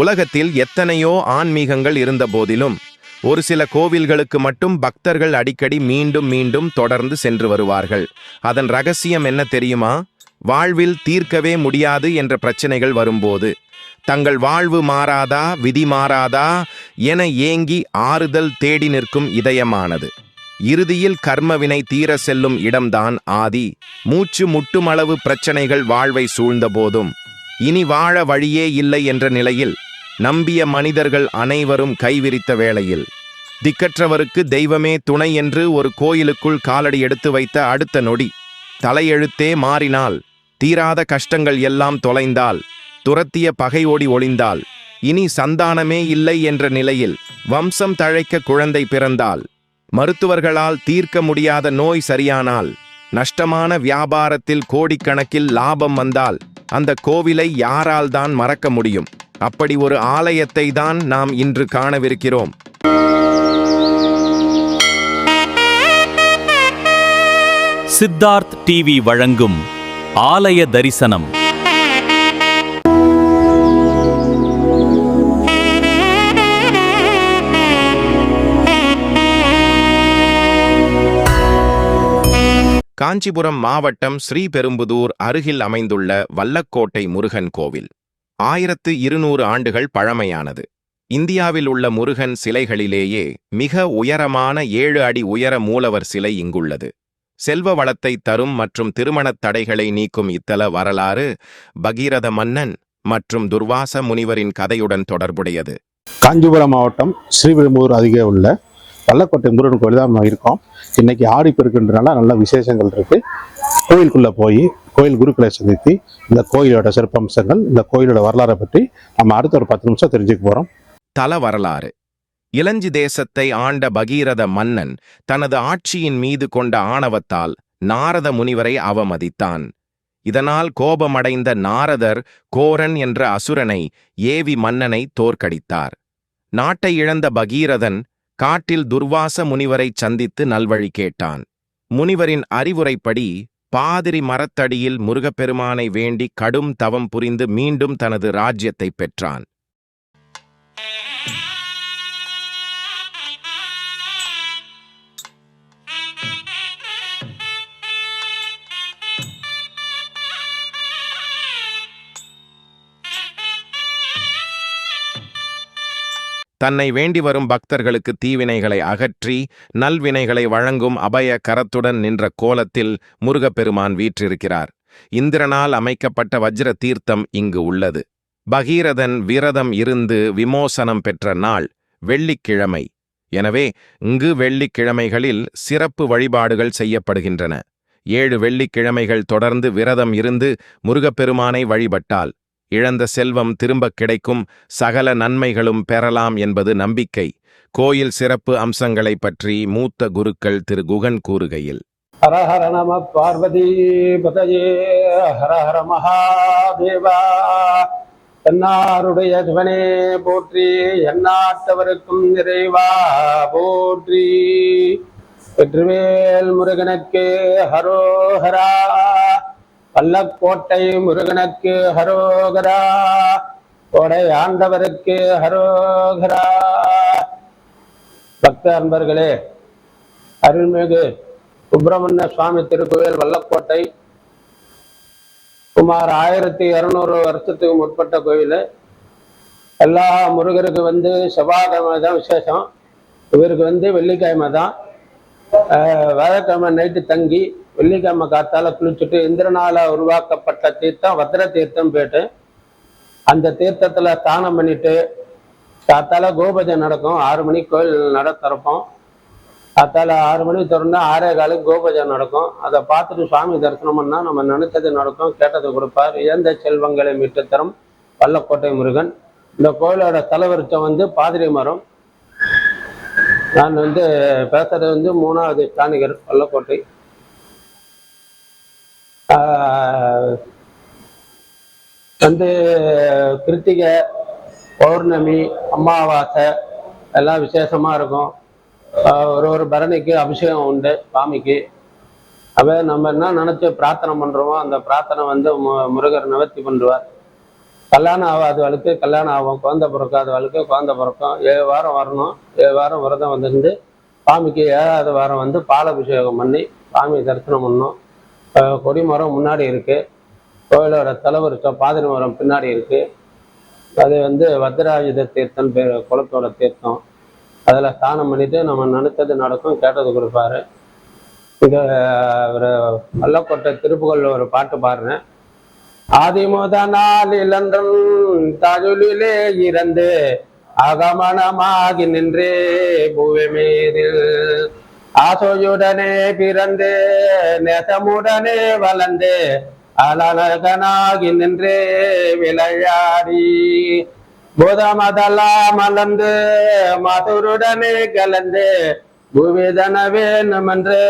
உலகத்தில் எத்தனையோ ஆன்மீகங்கள் இருந்த போதிலும் ஒரு சில கோவில்களுக்கு மட்டும் பக்தர்கள் அடிக்கடி மீண்டும் மீண்டும் தொடர்ந்து சென்று வருவார்கள். அதன் ரகசியம் என்ன தெரியுமா? வாழ்வில் தீர்க்கவே முடியாது என்ற பிரச்சனைகள் வரும்போது தங்கள் வாழ்வு மாறாதா, விதி மாறாதா என ஏங்கி ஆறுதல் தேடி நிற்கும் இதயமானது. இறுதியில் கர்மவினை தீர செல்லும் இடம்தான் ஆதி. மூச்சு முட்டுமளவு பிரச்சனைகள் வாழ்வை சூழ்ந்த போதும் இனி வாழ வழியே இல்லை என்ற நிலையில் நம்பிய மனிதர்கள் அனைவரும் கைவிரித்த வேளையில் திக்கற்றவருக்கு தெய்வமே துணை என்று ஒரு கோயிலுக்குள் காலடி எடுத்து வைத்த அடுத்த நொடி தலையெழுத்தே மாறினால், தீராத கஷ்டங்கள் எல்லாம் தொலைந்தால், துரத்திய பகை ஓடி ஒளிந்தால், இனி சந்தானமே இல்லை என்ற நிலையில் வம்சம் தழைக்க குழந்தை பிறந்தால், மருத்துவர்களால் தீர்க்க முடியாத நோய் சரியானால், நஷ்டமான வியாபாரத்தில் கோடிக்கணக்கில் லாபம் வந்தால் அந்த கோவிலை யாரால் தான் மறக்க முடியும்? அப்படி ஒரு ஆலயத்தை தான் நாம் இன்று காணவிருக்கிறோம். சித்தார்த் டிவி வழங்கும் ஆலய தரிசனம். காஞ்சிபுரம் மாவட்டம் ஸ்ரீபெரும்புதூர் அருகில் அமைந்துள்ள வல்லக்கோட்டை முருகன் கோவில் 1200 ஆண்டுகள் பழமையானது. இந்தியாவில் உள்ள முருகன் சிலைகளிலேயே மிக உயரமான 7 அடி உயர மூலவர் சிலை இங்குள்ளது. செல்வ வளத்தை தரும் மற்றும் திருமணத் தடைகளை நீக்கும் இத்தல வரலாறு பகீரத மன்னன் மற்றும் துர்வாச முனிவரின் கதையுடன் தொடர்புடையது. காஞ்சிபுரம் மாவட்டம் ஸ்ரீபெரும்புதூர் அருகே உள்ள வல்லக்கோட்டை முருகன் கோயில் தான் நம்ம இருக்கோம். இன்னைக்கு ஆடி பெருக்குன்றனால நல்ல விசேஷங்கள் இருக்கு. கோயிலுக்குள்ள போய் கோயில் குருக்களை சந்தித்து இந்த கோயிலோட சிறப்பம்சங்கள், இந்த கோயிலோட வரலாறை பற்றி நம்ம அடுத்த ஒரு 10 நிமிஷம் தெரிஞ்சுக்க போறோம். தல வரலாறு. இலஞ்சி தேசத்தை ஆண்ட பகீரத மன்னன் தனது ஆட்சியின் மீது கொண்ட ஆணவத்தால் நாரத முனிவரை அவமதித்தான். இதனால் கோபமடைந்த நாரதர் கோரன் என்ற அசுரனை ஏவி மன்னனை தோற்கடித்தார். நாட்டை இழந்த பகீரதன் காட்டில் துர்வாச முனிவரை சந்தித்து நல்வழி கேட்டான். முனிவரின் அறிவுரைப்படி பாதிரி மரத்தடியில் முருகப்பெருமானை வேண்டி கடும் தவம் புரிந்து மீண்டும் தனது ராஜ்யத்தை பெற்றான். தன்னை வேண்டி வரும் பக்தர்களுக்கு தீவினைகளை அகற்றி நல்வினைகளை வழங்கும் அபய கரத்துடன் நின்ற கோலத்தில் முருகப்பெருமான் வீற்றிருக்கிறார். இந்திரனால் அமைக்கப்பட்ட வஜ்ர தீர்த்தம் இங்கு உள்ளது. பகீரதன் விரதம் இருந்து விமோசனம் பெற்ற நாள் வெள்ளிக்கிழமை. எனவே இங்கு வெள்ளிக்கிழமைகளில் சிறப்பு வழிபாடுகள் செய்யப்படுகின்றன. 7 வெள்ளிக்கிழமைகள் தொடர்ந்து விரதம் இருந்து முருகப்பெருமானை வழிபட்டால் இழந்த செல்வம் திரும்பக் கிடைக்கும், சகல நன்மைகளும் பெறலாம் என்பது நம்பிக்கை. கோயில் சிறப்பு அம்சங்களை பற்றி மூத்த குருக்கள் திரு குகன் கூறுகையில், ஹர ஹர நம பார்வதி பதயே ஹர ஹர மகாதேவா. என்னாருடைய சிவனே போற்றி, எந்நாட்டவருக்கும் நிறைவா போற்றி. வெற்றிவேல் முருகனுக்கு ஹரோஹரா, வல்லக்கோட்டை முருகனுக்கு ஹரோகரா, கோடை ஆண்டவருக்கு ஹரோகரா. பக்த அன்பர்களே, அருள்மிகு சுப்பிரமணிய சுவாமி திருக்கோயில் வல்லக்கோட்டை சுமார் 1200 வருஷத்துக்கு முற்பட்ட கோயில். எல்லா முருகருக்கு செவ்வாய்க்கிழமை தான் விசேஷம், இவருக்கு வெள்ளிக்கிழமை தான். வியாழக்கிழமை நைட்டு தங்கி வெள்ளிக்கிழமை காத்தால குளிச்சுட்டு இந்திரனால உருவாக்கப்பட்ட தீர்த்தம் வத்ர தீர்த்தம் போயிட்டு அந்த தீர்த்தத்துல ஸ்நானம் பண்ணிட்டு காத்தால கோபூஜை நடக்கும். 6 மணிக்கு கோயில் நட திறப்போம். காத்தால 6 மணிக்கு திறந்தா 6:15 கோபூஜை நடக்கும். அதை பார்த்துட்டு சுவாமி தரிசனம் பண்ணா நம்ம நினைச்சது நடக்கும், கேட்டது கொடுப்பார். இழந்த செல்வங்களை மீட்டு தரும் வல்லக்கோட்டை முருகன். இந்த கோயிலோட தலைவருச்சம் பாதிரி மரம். நான் பேசுறது 3வது ஸ்தானிகர் வல்லக்கோட்டை. கிருத்திகை, பௌர்ணமி, அமாவாசை எல்லாம் விசேஷமா இருக்கும். ஒரு பரணிக்கு அபிஷேகம் உண்டு சுவாமிக்கு. நம்ம என்ன நினைச்சு பிரார்த்தனை பண்றோமோ அந்த பிரார்த்தனை முருகர் நிவர்த்தி பண்ணுவார். கல்யாணம் ஆகாதவளுக்கு கல்யாணம் ஆகும், குழந்தை பிறக்காதவளுக்கு குழந்தை பிறக்கும். 7 வாரம் வரணும். 7 வாரம் விரதம் வந்துருந்து சாமிக்கு 7வது வாரம் வந்து பாலாபிஷேகம் பண்ணி சாமி தரிசனம் பண்ணணும். கொடிமரம் முன்னாடி இருக்குது, கோயிலோட தலைவருக்க பாதிரி மரம் பின்னாடி இருக்குது. அது வந்து வத்ராயுத தீர்த்தம் பேர், குளத்தோட தீர்த்தம். அதில் ஸ்நானம் பண்ணிட்டு நம்ம நினைச்சது நடக்கும், கேட்டது கொடுப்பாரு. இதை ஒரு வல்லக்கோட்டை திருப்புகள்ல ஒரு பாட்டு பாடுறேன். ஆதிமுத நாளில் அன்றன் தருளிலே இறந்து அகமணமாகி நின்றே பூவி மீதில் ஆசையுடனே பிறந்து நெசமுடனே வளர்ந்து அலகனாகி நின்றே விளையாடி போதமதெல்லாம் மலர்ந்து மதுருடனே கலந்து பூவிதனவேணுமென்று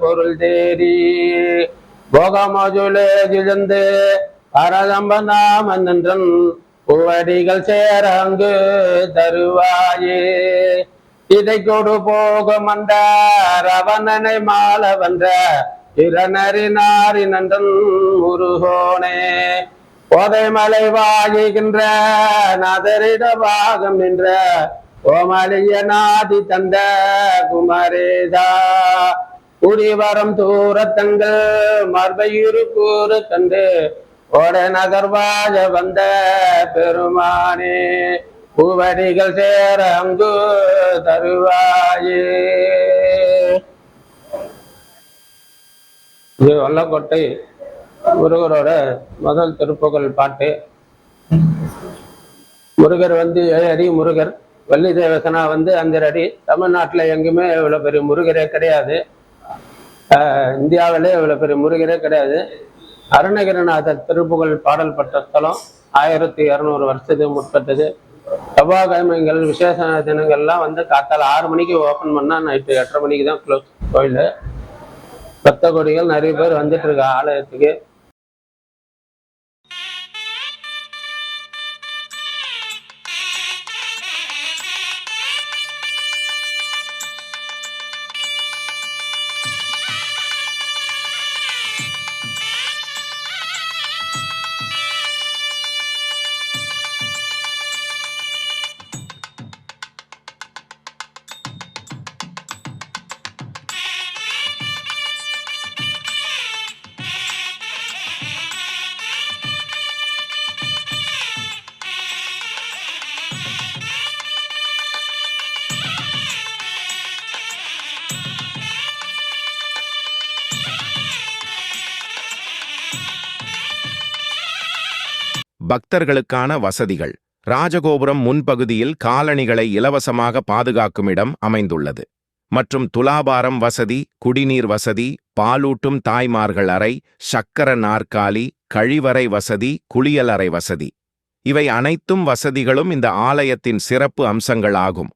பொருள் தேடி போகமோஜுலே ஜிழந்து பரதம்பனாமன்றன் பூவடிகள் சேர அங்கு தருவாயே. இதை கொடு போகும் அந்த ரவணனை மால வந்த இரணறினாரி நன்றன் முருகோனே. போதை மலை வாயுகின்ற நதரிட பாகம் நின்ற கோமலிய நாதி தந்த குமரேதா. குடிவரம் தூரத்தங்கள் மர்பையுறு கூறு கண்டு ஓட நகர்வாஜ வந்த பெருமானே. பூவடிகள் சேர அங்கு தருவாயே. இது வல்லக்கோட்டை முருகரோட முதல் திருப்புகழ் பாட்டு. முருகர் வந்து 7 அடி முருகர், வள்ளி தேவசனா வந்து 5 அடி. தமிழ்நாட்டில் எங்குமே இவ்வளோ பெரிய முருகரே கிடையாது, இந்தியாவிலே இவ்வளோ பெரிய முருகரே கிடையாது. அருணகிரிநாதர் திருப்புகழ் பாடல் பட்ட ஸ்தலம் 1200 வருஷத்துக்கு முற்பட்டது. செவ்வாய்க்கிழமைகள் விசேஷ தினங்கள்லாம் வந்து காத்தால 6 மணிக்கு ஓப்பன் பண்ணால் நைட்டு 8:30 மணிக்கு தான் க்ளோஸ் கோயில். பக்த கோடிகள் நிறைய பேர் வந்துட்டு இருக்க ஆலயத்துக்கு. பக்தர்களுக்கான வசதிகள். ராஜகோபுரம் முன்பகுதியில் காலணிகளை இலவசமாக பாதுகாக்கும் இடம் அமைந்துள்ளது மற்றும் துலாபாரம் வசதி, குடிநீர் வசதி, பாலூட்டும் தாய்மார்கள் அறை, சக்கர நாற்காலி, கழிவறை வசதி, குளியலறை வசதி. இவை அனைத்தும் வசதிகளும் இந்த ஆலயத்தின் சிறப்பு அம்சங்களாகும்.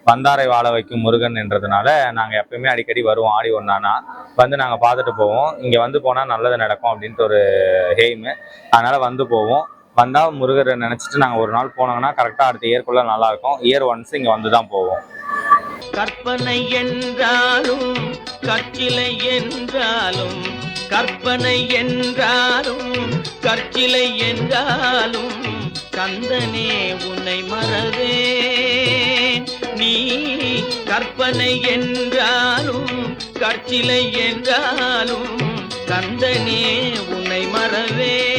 வந்தாரை வாழ வைக்கும் முருகன் என்றதுனால நாங்கள் எப்பயுமே அடிக்கடி வருவோம். ஆடி ஒன்றானா வந்து நாங்கள் பார்த்துட்டு போவோம். இங்கே வந்து போனால் நல்லது நடக்கும் அப்படின்ட்டு ஒரு எய்மு. அதனால் வந்து போவோம். வந்தால் முருகரை நினச்சிட்டு நாங்கள் ஒரு நாள் போனோங்கன்னா கரெக்டாக அடுத்த இயர்க்குள்ளே நல்லாயிருக்கும். இயர் ஒன்ஸ் இங்கே வந்து தான் போவோம். கற்பனை என்றாலும் கற்சிலை என்றாலும், கற்பனை என்றாலும் கற்சிலை என்றாலும் கந்தனே உன்னை மறவேன். நீ கற்பனை என்றாலும் கற்சிலை என்றாலும் கந்தனே உன்னை மறவேன்.